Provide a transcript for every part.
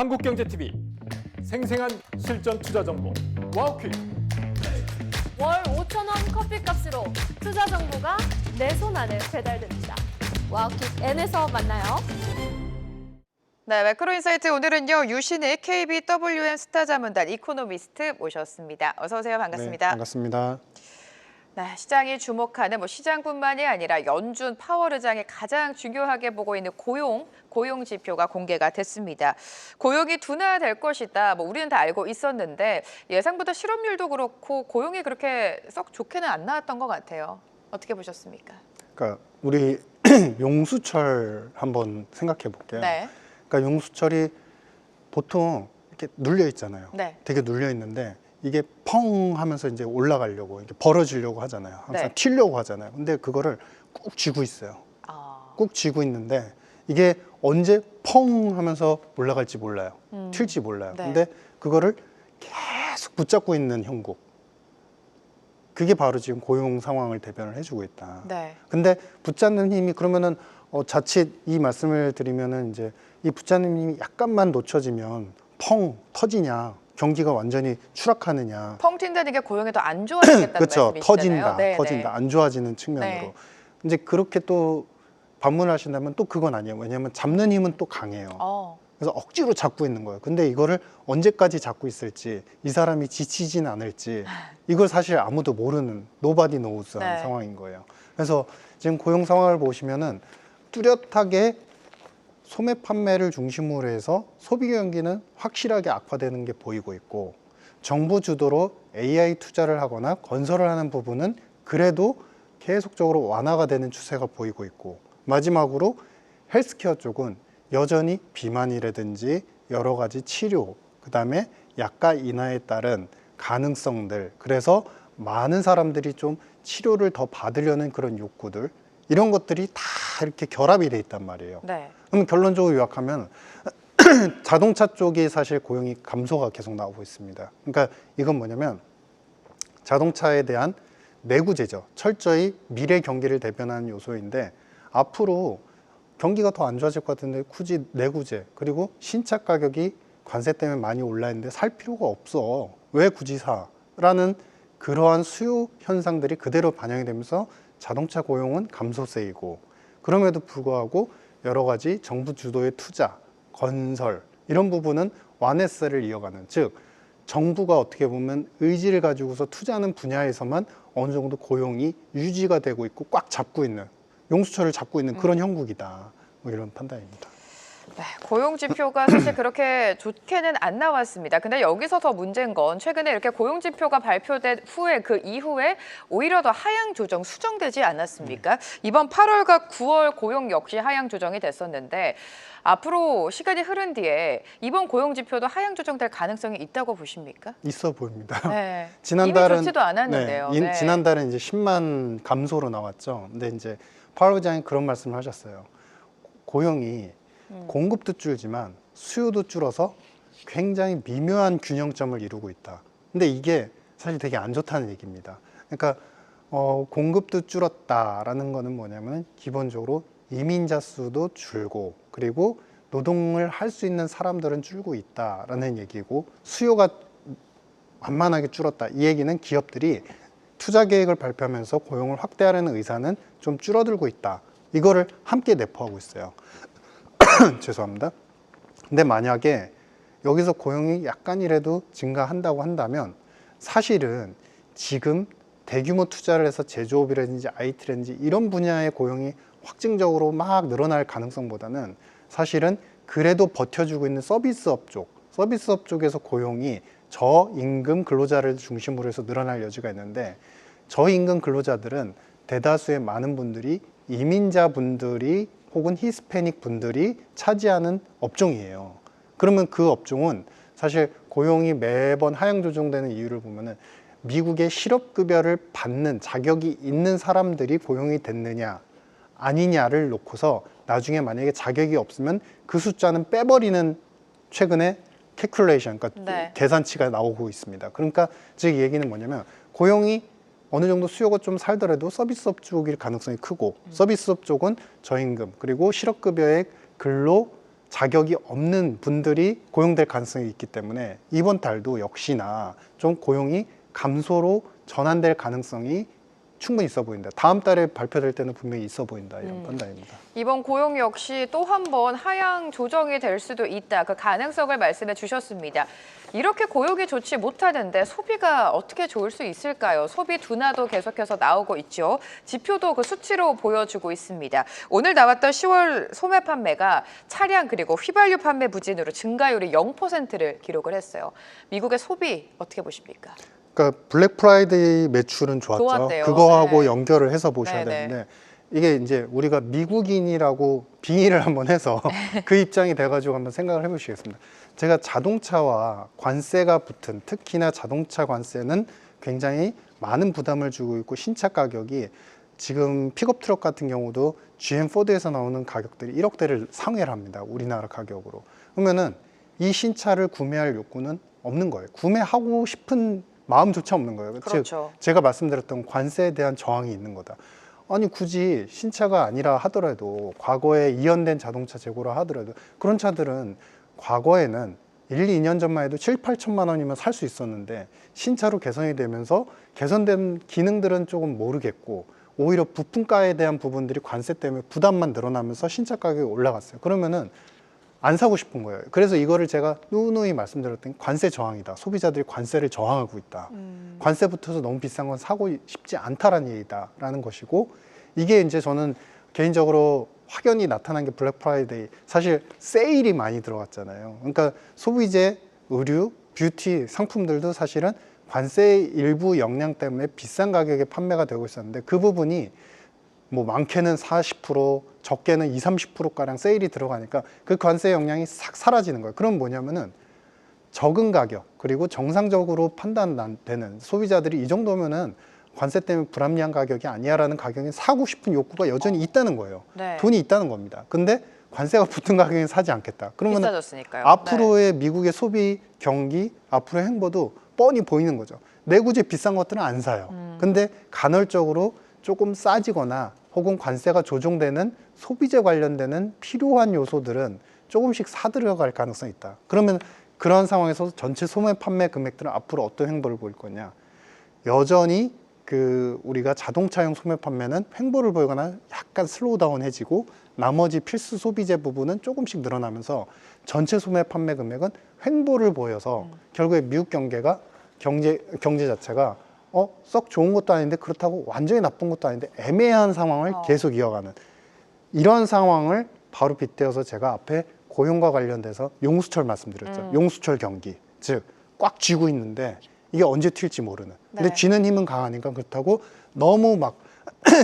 한국경제TV 생생한 실전 투자 정보 와우퀴. 월 5,000원 커피값으로 투자 정보가 내 손 안에 배달됩니다. 와우킥 N에서 만나요. 네, 매크로인사이트 오늘은요 유신익 KBWM 스타자문단 이코노미스트 모셨습니다. 어서 오세요. 반갑습니다. 네, 반갑습니다. 네, 시장이 주목하는 시장뿐만이 아니라 연준 파월 의장이 가장 중요하게 보고 있는 고용 지표가 공개가 됐습니다. 고용이 둔화될 것이다. 우리는 다 알고 있었는데 예상보다 실업률도 그렇고 고용이 그렇게 썩 좋게는 안 나왔던 것 같아요. 어떻게 보셨습니까? 그러니까 우리 용수철 한번 생각해 볼게요. 네. 그러니까 용수철이 보통 이렇게 눌려 있잖아요. 네. 되게 눌려 있는데 이게 펑 하면서 이제 올라가려고 이렇게 벌어지려고 하잖아요. 항상 네. 튀려고 하잖아요. 근데 그거를 꾹 쥐고 있어요. 꾹 쥐고 있는데 이게 언제 펑 하면서 올라갈지 몰라요. 튈지 몰라요. 네. 근데 그거를 계속 붙잡고 있는 형국. 그게 바로 지금 고용 상황을 대변을 해주고 있다. 네. 근데 붙잡는 힘이 그러면은 자칫 이 말씀을 드리면은 이제 이 붙잡는 힘이 약간만 놓쳐지면 펑 터지냐, 경기가 완전히 추락하느냐. 펑 튄다는 게 고용이 더 안 좋아지겠다는 그렇죠. 말씀이시잖아요. 터진다, 네, 터진다, 네. 안 좋아지는 측면으로. 네. 이제 그렇게 또 반문하신다면 또 그건 아니에요. 왜냐하면 잡는 힘은 또 강해요. 그래서 억지로 잡고 있는 거예요. 근데 이거를 언제까지 잡고 있을지, 이 사람이 지치진 않을지, 이걸 사실 아무도 모르는 nobody knows 네. 상황인 거예요. 그래서 지금 고용 상황을 보시면은 뚜렷하게 소매 판매를 중심으로 해서 소비 경기는 확실하게 악화되는 게 보이고 있고, 정부 주도로 AI 투자를 하거나 건설을 하는 부분은 그래도 계속적으로 완화가 되는 추세가 보이고 있고, 마지막으로 헬스케어 쪽은 여전히 비만이라든지 여러 가지 치료, 그다음에 약가 인하에 따른 가능성들, 그래서 많은 사람들이 좀 치료를 더 받으려는 그런 욕구들, 이런 것들이 다 이렇게 결합이 돼 있단 말이에요. 네. 그럼 결론적으로 요약하면 자동차 쪽이 사실 고용이 감소가 계속 나오고 있습니다. 그러니까 이건 뭐냐면 자동차에 대한 내구재죠. 철저히 미래 경기를 대변하는 요소인데, 앞으로 경기가 더 안 좋아질 것 같은데 굳이 내구재 그리고 신차 가격이 관세 때문에 많이 올라 있는데 살 필요가 없어. 왜 굳이 사? 라는 그러한 수요 현상들이 그대로 반영이 되면서 자동차 고용은 감소세이고, 그럼에도 불구하고 여러 가지 정부 주도의 투자, 건설 이런 부분은 완화세를 이어가는, 즉 정부가 어떻게 보면 의지를 가지고서 투자하는 분야에서만 어느 정도 고용이 유지가 되고 있고 꽉 잡고 있는, 용수철을 잡고 있는 그런 형국이다. 이런 판단입니다. 네, 고용 지표가 사실 그렇게 좋게는 안 나왔습니다. 근데 여기서 더 문제인 건 최근에 이렇게 고용 지표가 발표된 후에 그 이후에 오히려 더 하향 조정 수정되지 않았습니까? 이번 8월과 9월 고용 역시 하향 조정이 됐었는데 앞으로 시간이 흐른 뒤에 이번 고용 지표도 하향 조정될 가능성이 있다고 보십니까? 있어 보입니다. 네. 지난달은 이미 좋지도 않았는데요. 네. 지난달은 이제 10만 감소로 나왔죠. 근데 이제 파월 의장이 그런 말씀을 하셨어요. 고용이 공급도 줄지만 수요도 줄어서 굉장히 미묘한 균형점을 이루고 있다. 근데 이게 사실 되게 안 좋다는 얘기입니다. 그러니까 공급도 줄었다라는 거는 뭐냐면 기본적으로 이민자 수도 줄고, 그리고 노동을 할 수 있는 사람들은 줄고 있다라는 얘기고, 수요가 완만하게 줄었다. 이 얘기는 기업들이 투자 계획을 발표하면서 고용을 확대하려는 의사는 좀 줄어들고 있다. 이거를 함께 내포하고 있어요. 죄송합니다. 근데 만약에 여기서 고용이 약간이라도 증가한다고 한다면 사실은 지금 대규모 투자를 해서 제조업이라든지 IT라든지 이런 분야의 고용이 확증적으로 막 늘어날 가능성보다는 사실은 그래도 버텨주고 있는 서비스업 쪽에서 고용이 저임금 근로자를 중심으로 해서 늘어날 여지가 있는데, 저임금 근로자들은 대다수의 많은 분들이 이민자분들이 혹은 히스패닉 분들이 차지하는 업종이에요. 그러면 그 업종은 사실 고용이 매번 하향 조정되는 이유를 보면은 미국의 실업급여를 받는 자격이 있는 사람들이 고용이 됐느냐 아니냐를 놓고서 나중에 만약에 자격이 없으면 그 숫자는 빼버리는 최근에 캐큘레이션, 그러니까 네. 계산치가 나오고 있습니다. 그러니까 즉 얘기는 뭐냐면 고용이 어느 정도 수요가 좀 살더라도 서비스업 쪽일 가능성이 크고, 서비스업 쪽은 저임금 그리고 실업급여의 근로 자격이 없는 분들이 고용될 가능성이 있기 때문에 이번 달도 역시나 좀 고용이 감소로 전환될 가능성이 충분히 있어 보인다. 다음 달에 발표될 때는 분명히 있어 보인다. 이런 판단입니다. 이번 고용 역시 또 한 번 하향 조정이 될 수도 있다. 그 가능성을 말씀해 주셨습니다. 이렇게 고용이 좋지 못하는데 소비가 어떻게 좋을 수 있을까요? 소비 둔화도 계속해서 나오고 있죠. 지표도 그 수치로 보여주고 있습니다. 오늘 나왔던 10월 소매 판매가 차량 그리고 휘발유 판매 부진으로 증가율이 0%를 기록을 했어요. 미국의 소비 어떻게 보십니까? 그러니까 블랙 프라이데이 매출은 좋았죠. 좋았대요. 그거하고 네. 연결을 해서 보셔야 네, 네. 되는데 이게 이제 우리가 미국인이라고 빙의를 한번 해서 그 입장이 돼가지고 한번 생각을 해보시겠습니다. 제가 자동차와 관세가 붙은 특히나 자동차 관세는 굉장히 많은 부담을 주고 있고 신차 가격이 지금 픽업 트럭 같은 경우도 GM 포드에서 나오는 가격들이 1억대를 상회를 합니다. 우리나라 가격으로. 그러면은 이 신차를 구매할 욕구는 없는 거예요. 구매하고 싶은 마음조차 없는 거예요. 그렇죠. 즉 제가 말씀드렸던 관세에 대한 저항이 있는 거다. 아니 굳이 신차가 아니라 하더라도 과거에 이연된 자동차 재고라 하더라도 그런 차들은 과거에는 1, 2년 전만 해도 7, 8천만 원이면 살 수 있었는데 신차로 개선이 되면서 개선된 기능들은 조금 모르겠고 오히려 부품가에 대한 부분들이 관세 때문에 부담만 늘어나면서 신차 가격이 올라갔어요. 그러면은 안 사고 싶은 거예요. 그래서 이거를 제가 누누이 말씀드렸던 관세 저항이다. 소비자들이 관세를 저항하고 있다. 관세 붙어서 너무 비싼 건 사고 싶지 않다라는 얘기다라는 것이고 이게 이제 저는 개인적으로 확연히 나타난 게 블랙 프라이데이. 사실 세일이 많이 들어갔잖아요. 그러니까 소비재, 의류, 뷰티 상품들도 사실은 관세 일부 영향 때문에 비싼 가격에 판매가 되고 있었는데 그 부분이 뭐 많게는 40%, 적게는 20, 30%가량 세일이 들어가니까 그 관세 영향이 싹 사라지는 거예요. 그럼 뭐냐면은 적은 가격 그리고 정상적으로 판단되는 소비자들이 이 정도면은 관세 때문에 불합리한 가격이 아니야라는 가격에 사고 싶은 욕구가 여전히 있다는 거예요. 네. 돈이 있다는 겁니다. 근데 관세가 붙은 가격에 사지 않겠다. 그러면 비싸졌으니까요. 앞으로의 미국의 소비 경기, 앞으로의 행보도 뻔히 보이는 거죠. 내구재 비싼 것들은 안 사요. 근데 간헐적으로 조금 싸지거나 혹은 관세가 조정되는 소비재 관련되는 필요한 요소들은 조금씩 사들어갈 가능성이 있다. 그러면 그런 상황에서 전체 소매 판매 금액들은 앞으로 어떤 행보를 보일 거냐. 여전히 우리가 자동차용 소매 판매는 횡보를 보이거나 약간 슬로우 다운해지고 나머지 필수 소비재 부분은 조금씩 늘어나면서 전체 소매 판매 금액은 횡보를 보여서 결국에 미국 경제 자체가 썩 좋은 것도 아닌데 그렇다고 완전히 나쁜 것도 아닌데 애매한 상황을 계속 이어가는 이런 상황을 바로 빗대어서 제가 앞에 고용과 관련돼서 용수철 말씀드렸죠. 용수철 경기. 즉 꽉 쥐고 있는데 이게 언제 튈지 모르는. 근데 네. 쥐는 힘은 강하니까 그렇다고 너무 막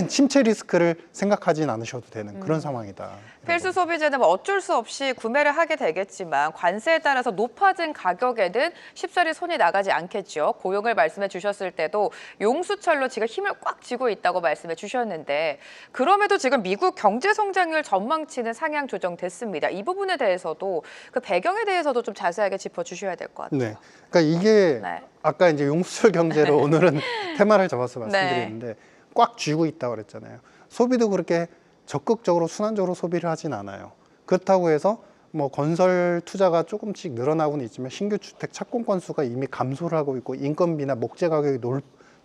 침체 리스크를 생각하진 않으셔도 되는 그런 상황이다. 필수 소비재는 뭐 어쩔 수 없이 구매를 하게 되겠지만 관세에 따라서 높아진 가격에는 쉽사리 손이 나가지 않겠죠. 고용을 말씀해 주셨을 때도 용수철로 지금 힘을 꽉 쥐고 있다고 말씀해 주셨는데 그럼에도 지금 미국 경제 성장률 전망치는 상향 조정됐습니다. 이 부분에 대해서도 그 배경에 대해서도 좀 자세하게 짚어주셔야 될 것 같아요. 네. 그러니까 이게 네. 아까 이제 용수철 경제로 오늘은 테마를 잡아서 네. 말씀드리는데 꽉 쥐고 있다고 그랬잖아요. 소비도 그렇게 적극적으로 순환적으로 소비를 하진 않아요. 그렇다고 해서 뭐 건설 투자가 조금씩 늘어나고는 있지만 신규 주택 착공 건수가 이미 감소를 하고 있고 인건비나 목재 가격이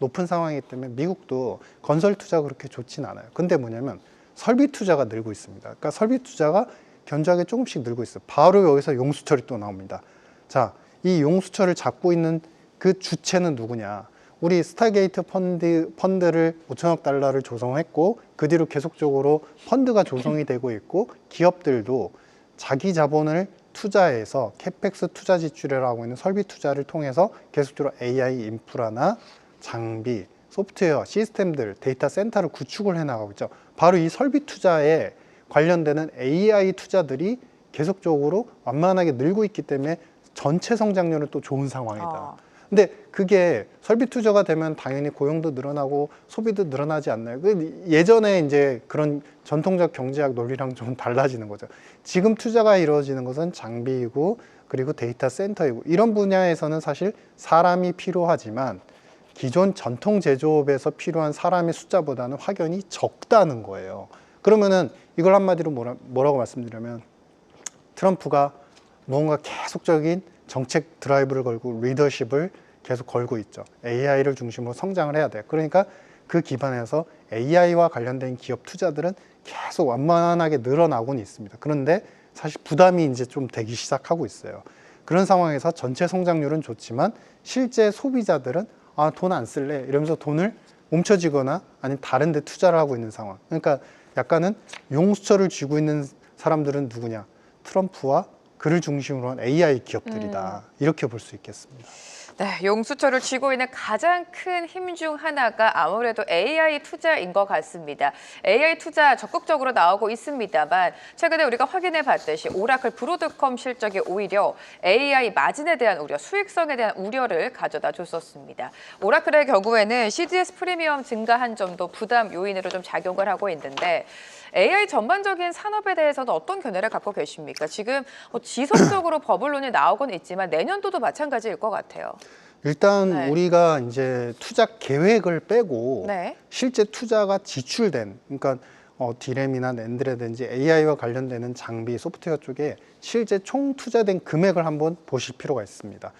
높은 상황이기 때문에 미국도 건설 투자가 그렇게 좋진 않아요. 근데 뭐냐면 설비 투자가 늘고 있습니다. 그러니까 설비 투자가 견조하게 조금씩 늘고 있어요. 바로 여기서 용수철이 또 나옵니다. 자, 이 용수철을 잡고 있는 그 주체는 누구냐? 우리 스타게이트 펀드를 5천억 달러를 조성했고 그 뒤로 계속적으로 펀드가 조성이 되고 있고 기업들도 자기 자본을 투자해서 캐펙스 투자 지출이라고 하고 있는 설비 투자를 통해서 계속적으로 AI 인프라나 장비, 소프트웨어, 시스템들, 데이터 센터를 구축을 해나가고 있죠. 바로 이 설비 투자에 관련되는 AI 투자들이 계속적으로 완만하게 늘고 있기 때문에 전체 성장률은 또 좋은 상황이다. 근데 그게 설비 투자가 되면 당연히 고용도 늘어나고 소비도 늘어나지 않나요? 예전에 이제 그런 전통적 경제학 논리랑 좀 달라지는 거죠. 지금 투자가 이루어지는 것은 장비이고 그리고 데이터 센터이고 이런 분야에서는 사실 사람이 필요하지만 기존 전통 제조업에서 필요한 사람의 숫자보다는 확연히 적다는 거예요. 그러면은 이걸 한마디로 뭐라고 말씀드리면 트럼프가 무언가 계속적인 정책 드라이브를 걸고 리더십을 계속 걸고 있죠. AI를 중심으로 성장을 해야 돼. 그러니까 그 기반에서 AI와 관련된 기업 투자들은 계속 완만하게 늘어나고는 있습니다. 그런데 사실 부담이 이제 좀 되기 시작하고 있어요. 그런 상황에서 전체 성장률은 좋지만 실제 소비자들은 돈 안 쓸래 이러면서 돈을 멈춰지거나 아니면 다른 데 투자를 하고 있는 상황. 그러니까 약간은 용수철을 쥐고 있는 사람들은 누구냐? 트럼프와 그를 중심으로 한 AI 기업들이다. 이렇게 볼 수 있겠습니다. 네, 용수철을 쥐고 있는 가장 큰 힘 중 하나가 아무래도 AI 투자인 것 같습니다. AI 투자 적극적으로 나오고 있습니다만 최근에 우리가 확인해 봤듯이 오라클 브로드컴 실적이 오히려 AI 마진에 대한 우려, 수익성에 대한 우려를 가져다 줬었습니다. 오라클의 경우에는 CDS 프리미엄 증가한 점도 부담 요인으로 좀 작용을 하고 있는데 AI 전반적인 산업에 대해서는 어떤 견해를 갖고 계십니까? 지금 지속적으로 버블론이 나오곤 있지만 내년도도 마찬가지일 것 같아요. 일단 네. 우리가 이제 투자 계획을 빼고 네. 실제 투자가 지출된, 그러니까 디램이나 낸드라든지 AI와 관련되는 장비, 소프트웨어 쪽에 실제 총 투자된 금액을 한번 보실 필요가 있습니다.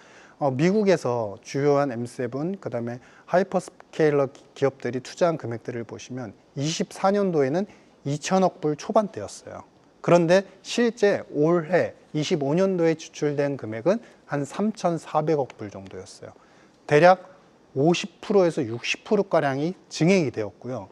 미국에서 주요한 M7, 그다음에 하이퍼스케일러 기업들이 투자한 금액들을 보시면 24년도에는 2천억 불 초반대였어요. 그런데 실제 올해 25년도에 지출된 금액은 한 3,400억 불 정도였어요. 대략 50%에서 60%가량이 증액이 되었고요.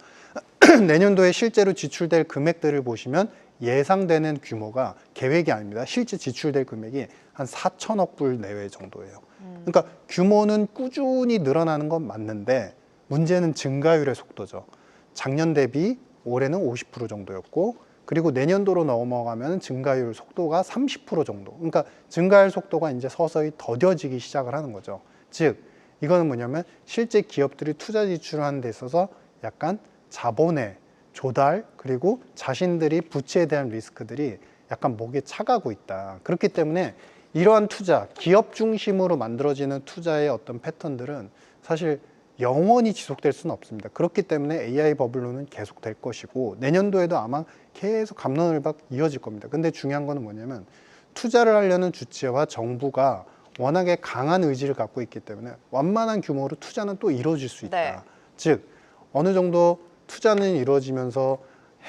내년도에 실제로 지출될 금액들을 보시면 예상되는 규모가 계획이 아닙니다. 실제 지출될 금액이 한 4천억 불 내외 정도예요. 그러니까 규모는 꾸준히 늘어나는 건 맞는데 문제는 증가율의 속도죠. 작년 대비 올해는 50% 정도였고 그리고 내년도로 넘어가면 증가율 속도가 30% 정도. 그러니까 증가율 속도가 이제 서서히 더뎌지기 시작을 하는 거죠. 즉 이거는 뭐냐면 실제 기업들이 투자 지출하는 데 있어서 약간 자본의 조달 그리고 자신들이 부채에 대한 리스크들이 약간 목에 차가고 있다. 그렇기 때문에 이러한 투자, 기업 중심으로 만들어지는 투자의 어떤 패턴들은 사실 영원히 지속될 수는 없습니다. 그렇기 때문에 AI 버블론은 계속될 것이고 내년도에도 아마 계속 갑론을박 이어질 겁니다. 근데 중요한 거는 뭐냐면 투자를 하려는 주체와 정부가 워낙에 강한 의지를 갖고 있기 때문에 완만한 규모로 투자는 또 이루어질 수 있다. 네. 즉 어느 정도 투자는 이루어지면서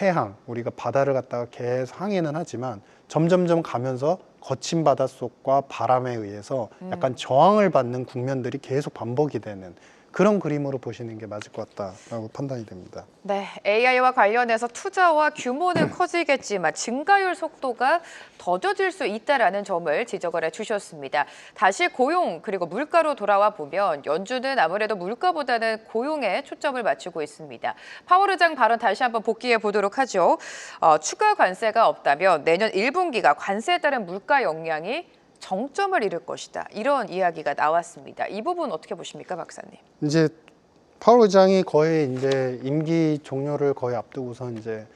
해항, 우리가 바다를 갖다가 계속 항해는 하지만 점점점 가면서 거친 바닷속과 바람에 의해서 약간 저항을 받는 국면들이 계속 반복이 되는 그런 그림으로 보시는 게 맞을 것 같다라고 판단이 됩니다. 네, AI와 관련해서 투자와 규모는 커지겠지만 증가율 속도가 더뎌질 수 있다라는 점을 지적을 해주셨습니다. 다시 고용 그리고 물가로 돌아와 보면 연준은 아무래도 물가보다는 고용에 초점을 맞추고 있습니다. 파월 의장 발언 다시 한번 복기해 보도록 하죠. 추가 관세가 없다면 내년 1분기가 관세에 따른 물가 영향이 정점을 이룰 것이다. 이런 이야기가 나왔습니다. 이 부분 어떻게 보십니까, 박사님? 이제 파월 의장이 거의 이제 임기 종료를 거의 앞두고서 이제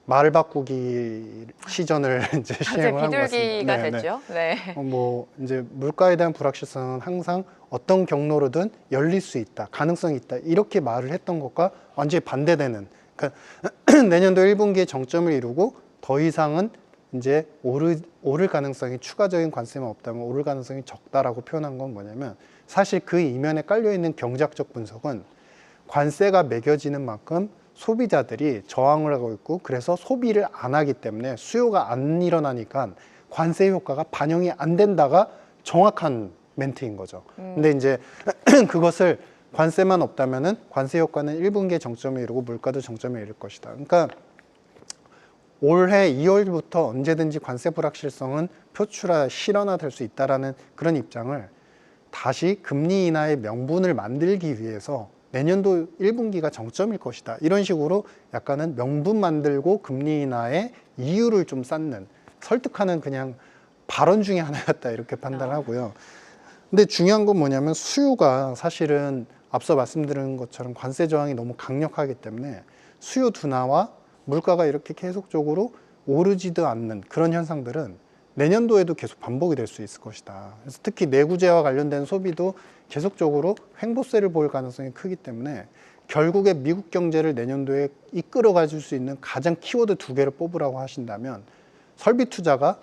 말 바꾸기 시전을 이제 시행을 한 것 같습니다. 비둘기가 네, 됐죠. 네. 뭐 이제 물가에 대한 불확실성은 항상 어떤 경로로든 열릴 수 있다, 가능성이 있다 이렇게 말을 했던 것과 완전히 반대되는. 그러니까 내년도 1분기에 정점을 이루고 더 이상은 이제 오를 가능성이 추가적인 관세만 없다면 오를 가능성이 적다라고 표현한 건 뭐냐면 사실 그 이면에 깔려 있는 경제학적 분석은 관세가 매겨지는 만큼 소비자들이 저항을 하고 있고 그래서 소비를 안 하기 때문에 수요가 안 일어나니까 관세 효과가 반영이 안 된다가 정확한 멘트인 거죠. 근데 이제 그것을 관세만 없다면은 관세 효과는 1분기에 정점을 이루고 물가도 정점을 이룰 것이다. 그러니까 올해 2월부터 언제든지 관세 불확실성은 실현화될 수 있다라는 그런 입장을 다시 금리 인하의 명분을 만들기 위해서 내년도 1분기가 정점일 것이다. 이런 식으로 약간은 명분 만들고 금리 인하의 이유를 좀 쌓는 설득하는 그냥 발언 중에 하나였다 이렇게 판단하고요. 근데 중요한 건 뭐냐면 수요가 사실은 앞서 말씀드린 것처럼 관세 저항이 너무 강력하기 때문에 수요 둔화와 물가가 이렇게 계속적으로 오르지도 않는 그런 현상들은 내년도에도 계속 반복이 될 수 있을 것이다. 그래서 특히 내구재와 관련된 소비도 계속적으로 횡보세를 보일 가능성이 크기 때문에 결국에 미국 경제를 내년도에 이끌어 가줄 수 있는 가장 키워드 2개를 뽑으라고 하신다면 설비 투자가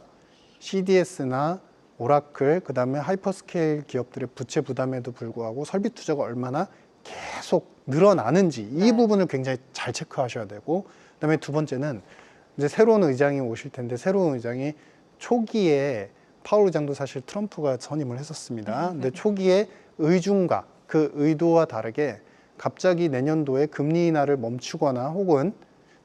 CDS나 오라클, 그다음에 하이퍼스케일 기업들의 부채 부담에도 불구하고 설비 투자가 얼마나 계속 늘어나는지 이 부분을 굉장히 잘 체크하셔야 되고, 그다음에 두 번째는 이제 새로운 의장이 오실 텐데 새로운 의장이 초기에 파월 의장도 사실 트럼프가 선임을 했었습니다. 근데 초기에 의중과 그 의도와 다르게 갑자기 내년도에 금리 인하를 멈추거나 혹은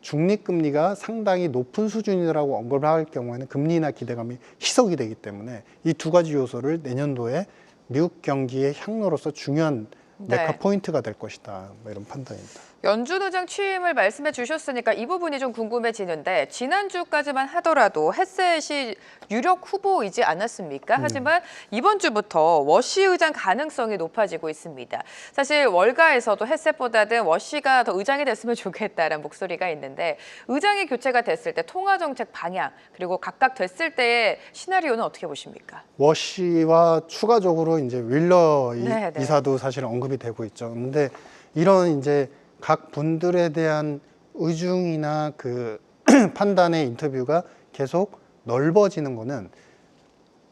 중립금리가 상당히 높은 수준이라고 언급을 할 경우에는 금리 인하 기대감이 희석이 되기 때문에 이 두 가지 요소를 내년도에 미국 경기의 향로로서 중요한 메카 포인트가 될 것이다. 뭐 이런 판단입니다. 연준 의장 취임을 말씀해 주셨으니까 이 부분이 좀 궁금해지는데 지난주까지만 하더라도 헤셋이 유력 후보이지 않았습니까? 하지만 이번 주부터 워시 의장 가능성이 높아지고 있습니다. 사실 월가에서도 헤셋보다는 워시가 더 의장이 됐으면 좋겠다라는 목소리가 있는데 의장이 교체가 됐을 때 통화정책 방향 그리고 각각 됐을 때의 시나리오는 어떻게 보십니까? 워시와 추가적으로 이제 윌러 네. 이사도 사실 언급이 되고 있죠. 근데 이런 이제 각 분들에 대한 의중이나 그 판단의 인터뷰가 계속 넓어지는 거는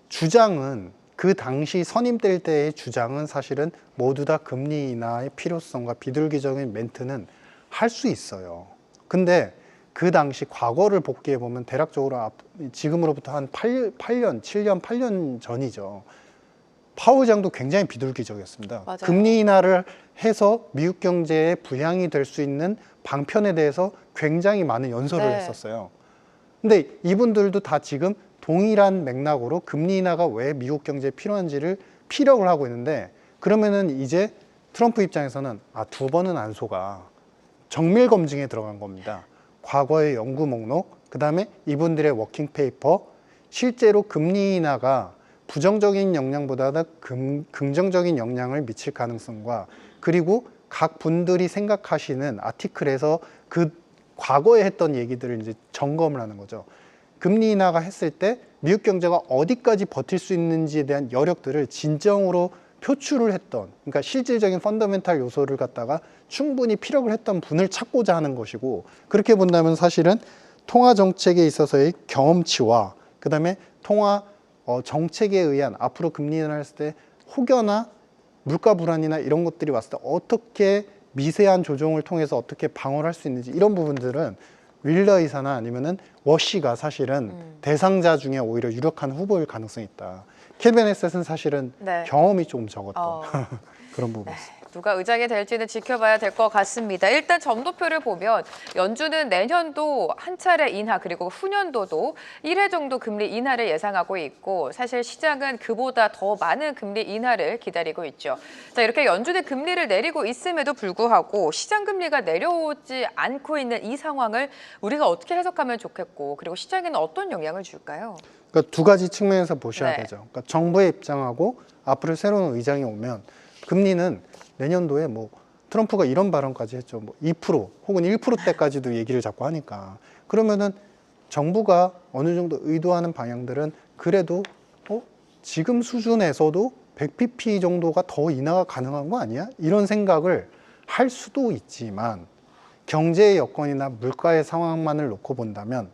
주장은 그 당시 선임될 때의 주장은 사실은 모두 다 금리 인하의 필요성과 비둘기적인 멘트는 할 수 있어요. 근데 그 당시 과거를 복귀해 보면 대략적으로 지금으로부터 한 8년 전이죠. 파월 의장도 굉장히 비둘기적이었습니다. 맞아요. 금리 인하를 해서 미국 경제에 부양이 될 수 있는 방편에 대해서 굉장히 많은 연설을 네. 했었어요. 근데 이분들도 다 지금 동일한 맥락으로 금리 인하가 왜 미국 경제에 필요한지를 피력을 하고 있는데, 그러면은 이제 트럼프 입장에서는 두 번은 안 속아. 정밀 검증에 들어간 겁니다. 과거의 연구 목록, 그다음에 이분들의 워킹 페이퍼, 실제로 금리 인하가 부정적인 영향보다 긍정적인 영향을 미칠 가능성과, 그리고 각 분들이 생각하시는 아티클에서 그 과거에 했던 얘기들을 이제 점검을 하는 거죠. 금리 인하가 했을 때 미국 경제가 어디까지 버틸 수 있는지에 대한 여력들을 진정으로 표출을 했던, 그러니까 실질적인 펀더멘탈 요소를 갖다가 충분히 피력을 했던 분을 찾고자 하는 것이고, 그렇게 본다면 사실은 통화 정책에 있어서의 경험치와 그다음에 통화 정책에 의한 앞으로 금리 인하를 했을 때 혹여나 물가 불안이나 이런 것들이 왔을 때 어떻게 미세한 조정을 통해서 어떻게 방어를 할 수 있는지, 이런 부분들은 윌러 이사나 아니면은 워시가 사실은 대상자 중에 오히려 유력한 후보일 가능성이 있다. 켈빈 헤셋은 사실은 네. 경험이 조금 적었던 그런 부분이 있습니다. 누가 의장이 될지는 지켜봐야 될 것 같습니다. 일단 점도표를 보면 연준은 내년도 한 차례 인하 그리고 후년도도 1회 정도 금리 인하를 예상하고 있고, 사실 시장은 그보다 더 많은 금리 인하를 기다리고 있죠. 자, 이렇게 연준이 금리를 내리고 있음에도 불구하고 시장 금리가 내려오지 않고 있는 이 상황을 우리가 어떻게 해석하면 좋겠고, 그리고 시장에는 어떤 영향을 줄까요? 그러니까 두 가지 측면에서 보셔야 네. 되죠. 그러니까 정부의 입장하고 앞으로 새로운 의장이 오면 금리는 내년도에 뭐 트럼프가 이런 발언까지 했죠. 뭐 2% 혹은 1%대까지도 얘기를 자꾸 하니까, 그러면은 정부가 어느 정도 의도하는 방향들은 그래도 지금 수준에서도 100pp 정도가 더 인하가 가능한 거 아니야? 이런 생각을 할 수도 있지만, 경제의 여건이나 물가의 상황만을 놓고 본다면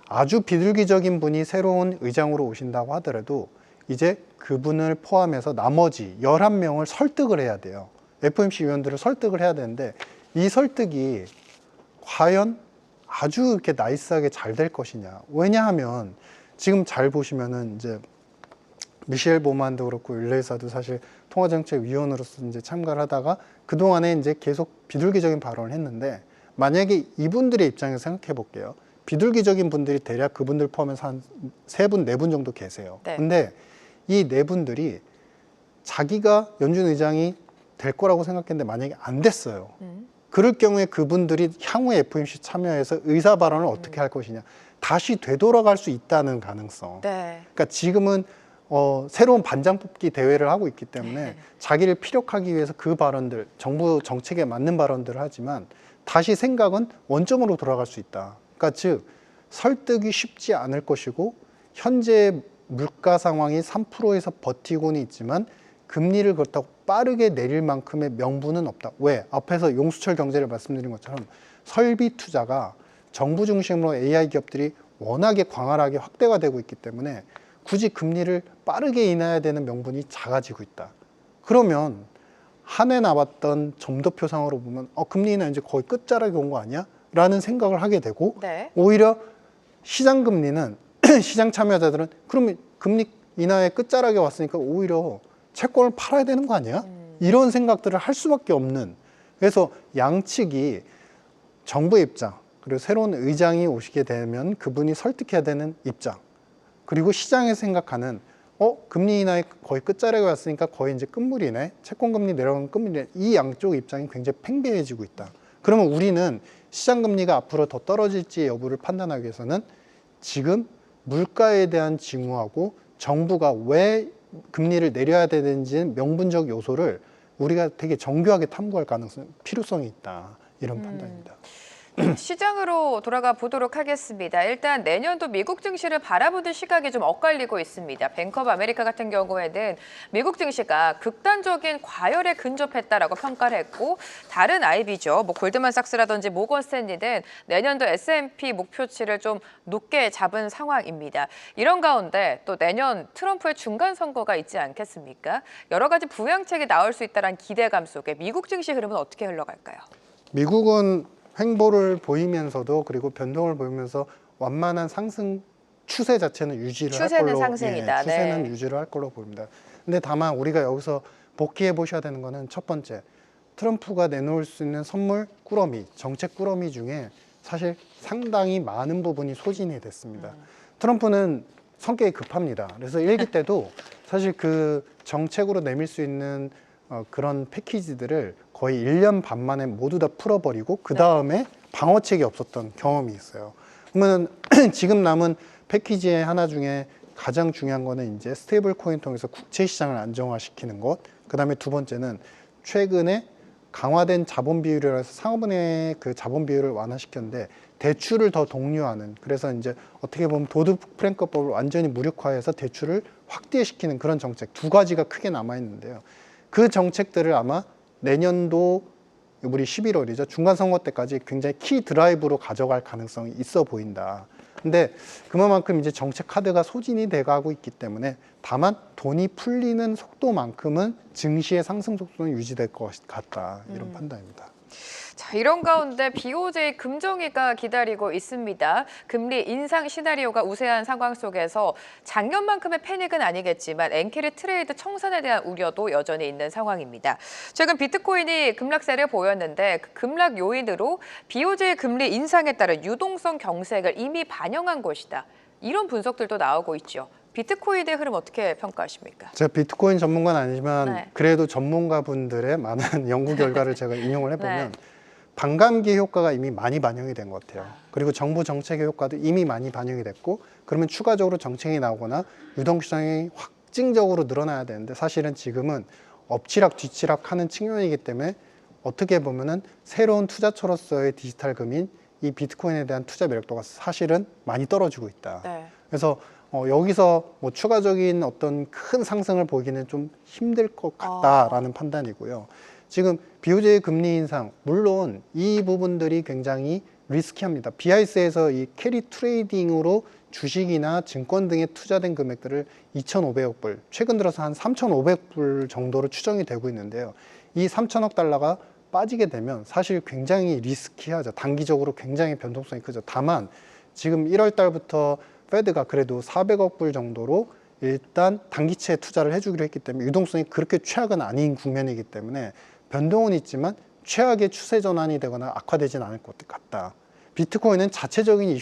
아주 비둘기적인 분이 새로운 의장으로 오신다고 하더라도 이제 그분을 포함해서 나머지 11명을 설득을 해야 돼요. FOMC 위원들을 설득을 해야 되는데, 이 설득이 과연 아주 이렇게 나이스하게 잘 될 것이냐. 왜냐하면 지금 잘 보시면은 이제 미셸 보만도 그렇고 윌레이사도 사실 통화정책위원으로서 이제 참가를 하다가 그동안에 이제 계속 비둘기적인 발언을 했는데, 만약에 이분들의 입장에서 생각해 볼게요. 비둘기적인 분들이 대략 그분들 포함해서 한 3분, 4분 정도 계세요. 네. 근데 이 4분들이 자기가 연준 의장이 될 거라고 생각했는데 만약에 안 됐어요. 그럴 경우에 그분들이 향후에 FOMC 참여해서 의사 발언을 어떻게 할 것이냐. 다시 되돌아갈 수 있다는 가능성. 네. 그러니까 지금은 새로운 반장 뽑기 대회를 하고 있기 때문에 자기를 피력하기 위해서 그 발언들, 정부 정책에 맞는 발언들을 하지만 다시 생각은 원점으로 돌아갈 수 있다. 그러니까 즉 설득이 쉽지 않을 것이고, 현재 물가 상황이 3%에서 버티고는 있지만 금리를 그렇다고 빠르게 내릴 만큼의 명분은 없다. 왜? 앞에서 용수철 경제를 말씀드린 것처럼 설비 투자가 정부 중심으로 AI 기업들이 워낙에 광활하게 확대가 되고 있기 때문에 굳이 금리를 빠르게 인하해야 되는 명분이 작아지고 있다. 그러면 한 해 남았던 점도표상으로 보면 금리 인하 이제 거의 끝자락에 온 거 아니야? 라는 생각을 하게 되고 네. 오히려 시장 금리는 시장 참여자들은 그러면 금리 인하의 끝자락에 왔으니까 오히려 채권을 팔아야 되는 거 아니야? 이런 생각들을 할 수밖에 없는, 그래서 양측이 정부의 입장 그리고 새로운 의장이 오시게 되면 그분이 설득해야 되는 입장, 그리고 시장에서 생각하는 금리 인하의 거의 끝자락에 왔으니까 거의 이제 끝물이네, 채권 금리 내려가는 끝물이네, 이 양쪽 입장이 굉장히 팽배해지고 있다. 그러면 우리는 시장 금리가 앞으로 더 떨어질지 여부를 판단하기 위해서는 지금 물가에 대한 징후하고 정부가 왜 금리를 내려야 되는지 명분적 요소를 우리가 되게 정교하게 탐구할 필요성이 있다, 이런 판단입니다. 시장으로 돌아가 보도록 하겠습니다. 일단 내년도 미국 증시를 바라보는 시각이 좀 엇갈리고 있습니다. 뱅크 오브 아메리카 같은 경우에는 미국 증시가 극단적인 과열에 근접했다라고 평가를 했고, 다른 IB죠. 뭐 골드만삭스라든지 모건 스탠리는 내년도 S&P 목표치를 좀 높게 잡은 상황입니다. 이런 가운데 또 내년 트럼프의 중간 선거가 있지 않겠습니까? 여러 가지 부양책이 나올 수 있다는 기대감 속에 미국 증시 흐름은 어떻게 흘러갈까요? 미국은 횡보를 보이면서도 그리고 변동을 보이면서 완만한 상승 추세 자체는 유지를 할 추세는 걸로, 상승이다. 추세는 네. 유지를 할 걸로 보입니다. 근데 다만 우리가 여기서 복기해 보셔야 되는 거는 첫 번째, 트럼프가 내놓을 수 있는 선물 꾸러미, 정책 꾸러미 중에 사실 상당히 많은 부분이 소진이 됐습니다. 트럼프는 성격이 급합니다. 그래서 일기 때도 사실 그 정책으로 내밀 수 있는 그런 패키지들을 거의 1년 반 만에 모두 다 풀어버리고 그 다음에 방어책이 없었던 경험이 있어요. 그러면 지금 남은 패키지의 하나 중에 가장 중요한 거는 이제 스테이블 코인 통해서 국채 시장을 안정화시키는 것. 그 다음에 두 번째는 최근에 강화된 자본 비율이라서 상업은행의 그 자본 비율을 완화시켰는데 대출을 더 독려하는, 그래서 이제 어떻게 보면 도드 프랭크법을 완전히 무력화해서 대출을 확대시키는 그런 정책 두 가지가 크게 남아 있는데요. 그 정책들을 아마 내년도 우리 11월이죠. 중간선거 때까지 굉장히 키 드라이브로 가져갈 가능성이 있어 보인다. 근데 그만큼 이제 정책 카드가 소진이 돼가고 있기 때문에 다만 돈이 풀리는 속도만큼은 증시의 상승 속도는 유지될 것 같다. 이런 판단입니다. 자, 이런 가운데 BOJ 금정위가 기다리고 있습니다. 금리 인상 시나리오가 우세한 상황 속에서 작년만큼의 패닉은 아니겠지만 엔캐리 트레이드 청산에 대한 우려도 여전히 있는 상황입니다. 최근 비트코인이 급락세를 보였는데 그 급락 요인으로 BOJ 금리 인상에 따른 유동성 경색을 이미 반영한 것이다. 이런 분석들도 나오고 있죠. 비트코인의 흐름 어떻게 평가하십니까? 제가 비트코인 전문가는 아니지만 네. 그래도 전문가분들의 많은 연구 결과를 제가 인용을 해보면 네. 반감기 효과가 이미 많이 반영이 된 것 같아요. 그리고 정부 정책의 효과도 이미 많이 반영이 됐고, 그러면 추가적으로 정책이 나오거나 유동시장이 확증적으로 늘어나야 되는데 사실은 지금은 엎치락 뒤치락 하는 측면이기 때문에 어떻게 보면은 새로운 투자처로서의 디지털 금인 이 비트코인에 대한 투자 매력도가 사실은 많이 떨어지고 있다. 네. 그래서 여기서 뭐 추가적인 어떤 큰 상승을 보기는 좀 힘들 것 같다라는 판단이고요. 지금 BOJ 금리 인상, 물론 이 부분들이 굉장히 리스키합니다. BIS에서 이 캐리 트레이딩으로 주식이나 증권 등에 투자된 금액들을 2,500억 불, 최근 들어서 한 3,500불 정도로 추정이 되고 있는데요. 이 3,000억 달러가 빠지게 되면 사실 굉장히 리스키하죠. 단기적으로 굉장히 변동성이 크죠. 다만 지금 1월 달부터 페드가 그래도 400억 불 정도로 일단 단기채 투자를 해주기로 했기 때문에 유동성이 그렇게 최악은 아닌 국면이기 때문에 변동은 있지만 최악의 추세 전환이 되거나 악화되지는 않을 것 같다. 비트코인은 자체적인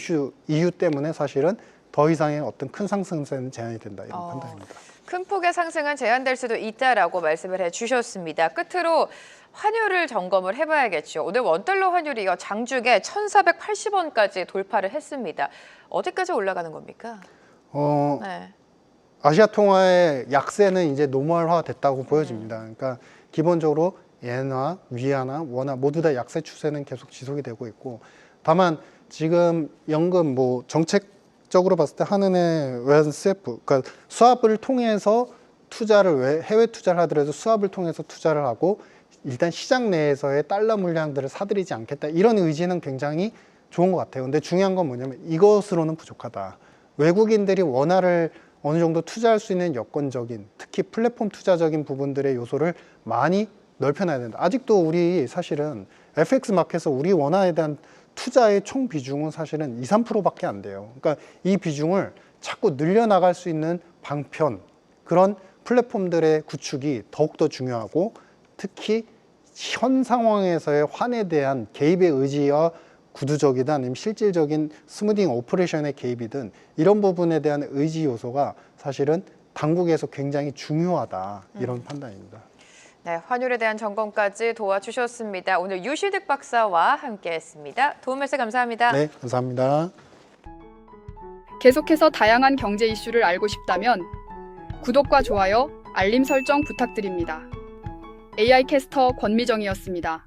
이유 때문에 사실은 더 이상의 어떤 큰 상승세는 제한이 된다, 이런 판단입니다. 큰 폭의 상승은 제한될 수도 있다라고 말씀을 해주셨습니다. 끝으로 환율을 점검을 해봐야겠죠. 오늘 원달러 환율이요, 장중에 1,480원까지 돌파를 했습니다. 어디까지 올라가는 겁니까? 네. 아시아 통화의 약세는 이제 노멀화 됐다고 보여집니다. 그러니까 기본적으로 엔화, 위안화, 원화 모두 다 약세 추세는 계속 지속이 되고 있고, 다만 지금 연금 뭐 정책적으로 봤을 때 한은의 외환 CF, 그러니까 수합을 통해서 투자를 해외 투자를 하더라도 수합을 통해서 투자를 하고 일단 시장 내에서의 달러 물량들을 사들이지 않겠다, 이런 의지는 굉장히 좋은 것 같아요. 근데 중요한 건 뭐냐면 이것으로는 부족하다. 외국인들이 원화를 어느 정도 투자할 수 있는 여건적인, 특히 플랫폼 투자적인 부분들의 요소를 많이 넓혀놔야 된다. 아직도 우리 사실은 FX 마켓에서 우리 원화에 대한 투자의 총 비중은 사실은 2, 3%밖에 안 돼요. 그러니까 이 비중을 자꾸 늘려나갈 수 있는 방편, 그런 플랫폼들의 구축이 더욱더 중요하고, 특히 현 상황에서의 환에 대한 개입의 의지와 구두적이든 아니면 실질적인 스무딩 오퍼레이션의 개입이든 이런 부분에 대한 의지 요소가 사실은 당국에서 굉장히 중요하다, 이런 판단입니다. 네, 환율에 대한 점검까지 도와주셨습니다. 오늘 유시득 박사와 함께했습니다. 도움 말씀 감사합니다. 네, 감사합니다. 계속해서 다양한 경제 이슈를 알고 싶다면 구독과 좋아요, 알림 설정 부탁드립니다. AI 캐스터 권미정이었습니다.